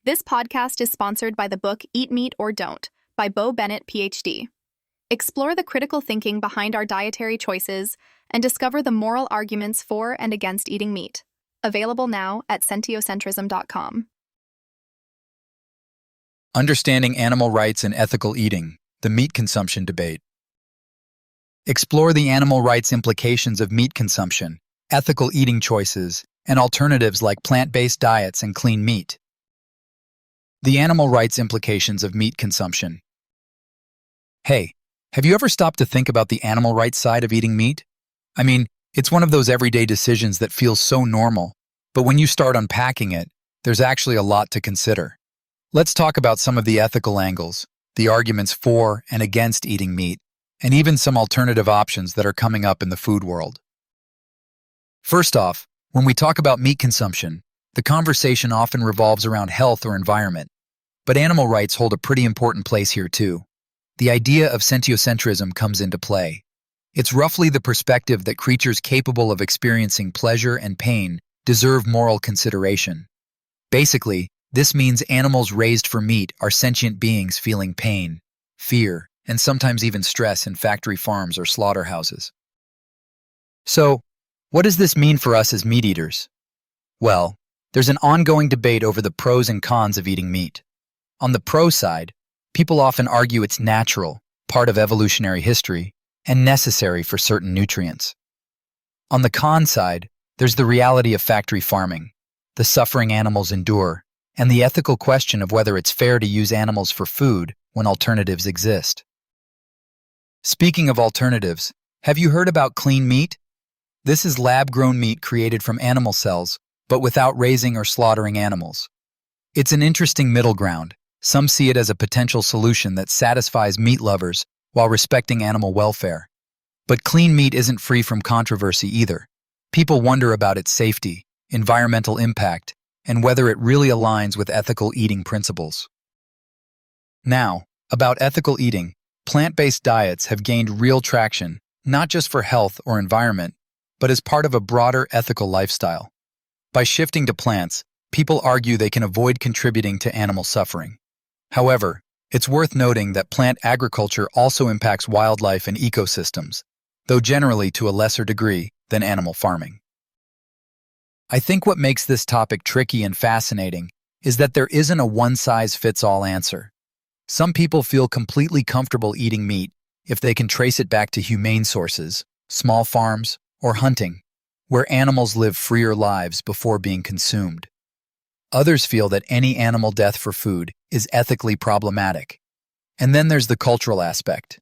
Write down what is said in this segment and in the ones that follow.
This podcast is sponsored by the book Eat Meat or Don't by Bo Bennett, PhD. Explore the critical thinking behind our dietary choices and discover the moral arguments for and against eating meat. Available now at sentiocentrism.com. Understanding animal rights and ethical eating, the meat consumption debate. Explore the animal rights implications of meat consumption, ethical eating choices, and alternatives like plant-based diets and clean meat. The animal rights implications of meat consumption. Hey, have you ever stopped to think about the animal rights side of eating meat? I mean, it's one of those everyday decisions that feels so normal, but when you start unpacking it, there's actually a lot to consider. Let's talk about some of the ethical angles, the arguments for and against eating meat, and even some alternative options that are coming up in the food world. First off, when we talk about meat consumption, the conversation often revolves around health or environment, but animal rights hold a pretty important place here too. The idea of sentiocentrism comes into play. It's roughly the perspective that creatures capable of experiencing pleasure and pain deserve moral consideration. Basically, this means animals raised for meat are sentient beings feeling pain, fear, and sometimes even stress in factory farms or slaughterhouses. So, what does this mean for us as meat eaters? Well, there's an ongoing debate over the pros and cons of eating meat. On the pro side, people often argue it's natural, part of evolutionary history, and necessary for certain nutrients. On the con side, there's the reality of factory farming, the suffering animals endure, and the ethical question of whether it's fair to use animals for food when alternatives exist. Speaking of alternatives, have you heard about clean meat? This is lab-grown meat created from animal cells, but without raising or slaughtering animals. It's an interesting middle ground. Some see it as a potential solution that satisfies meat lovers while respecting animal welfare. But clean meat isn't free from controversy either. People wonder about its safety, environmental impact, and whether it really aligns with ethical eating principles. Now, about ethical eating, plant-based diets have gained real traction, not just for health or environment, but as part of a broader ethical lifestyle. By shifting to plants, people argue they can avoid contributing to animal suffering. However, it's worth noting that plant agriculture also impacts wildlife and ecosystems, though generally to a lesser degree than animal farming. I think what makes this topic tricky and fascinating is that there isn't a one-size-fits-all answer. Some people feel completely comfortable eating meat if they can trace it back to humane sources, small farms, or hunting, where animals live freer lives before being consumed. Others feel that any animal death for food is ethically problematic. And then there's the cultural aspect.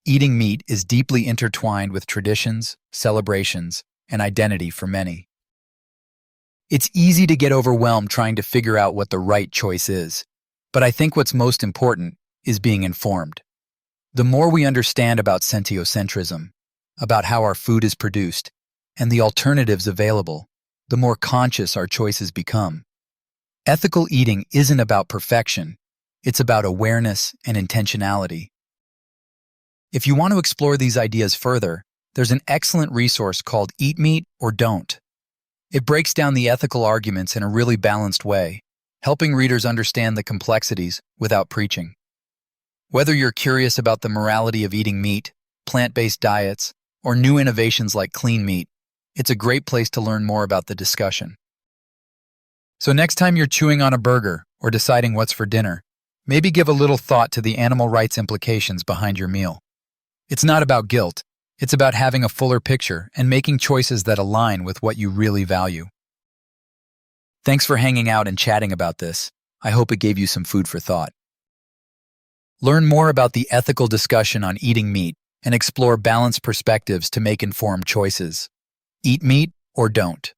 Eating meat is deeply intertwined with traditions, celebrations, and identity for many. It's easy to get overwhelmed trying to figure out what the right choice is, but I think what's most important is being informed. The more we understand about sentiocentrism, about how our food is produced, and the alternatives available, the more conscious our choices become. Ethical eating isn't about perfection, it's about awareness and intentionality. If you want to explore these ideas further, there's an excellent resource called Eat Meat or Don't. It breaks down the ethical arguments in a really balanced way, helping readers understand the complexities without preaching. Whether you're curious about the morality of eating meat, plant-based diets, or new innovations like clean meat, it's a great place to learn more about the discussion. So next time you're chewing on a burger or deciding what's for dinner, maybe give a little thought to the animal rights implications behind your meal. It's not about guilt, it's about having a fuller picture and making choices that align with what you really value. Thanks for hanging out and chatting about this. I hope it gave you some food for thought. Learn more about the ethical discussion on eating meat and explore balanced perspectives to make informed choices. Eat meat or don't.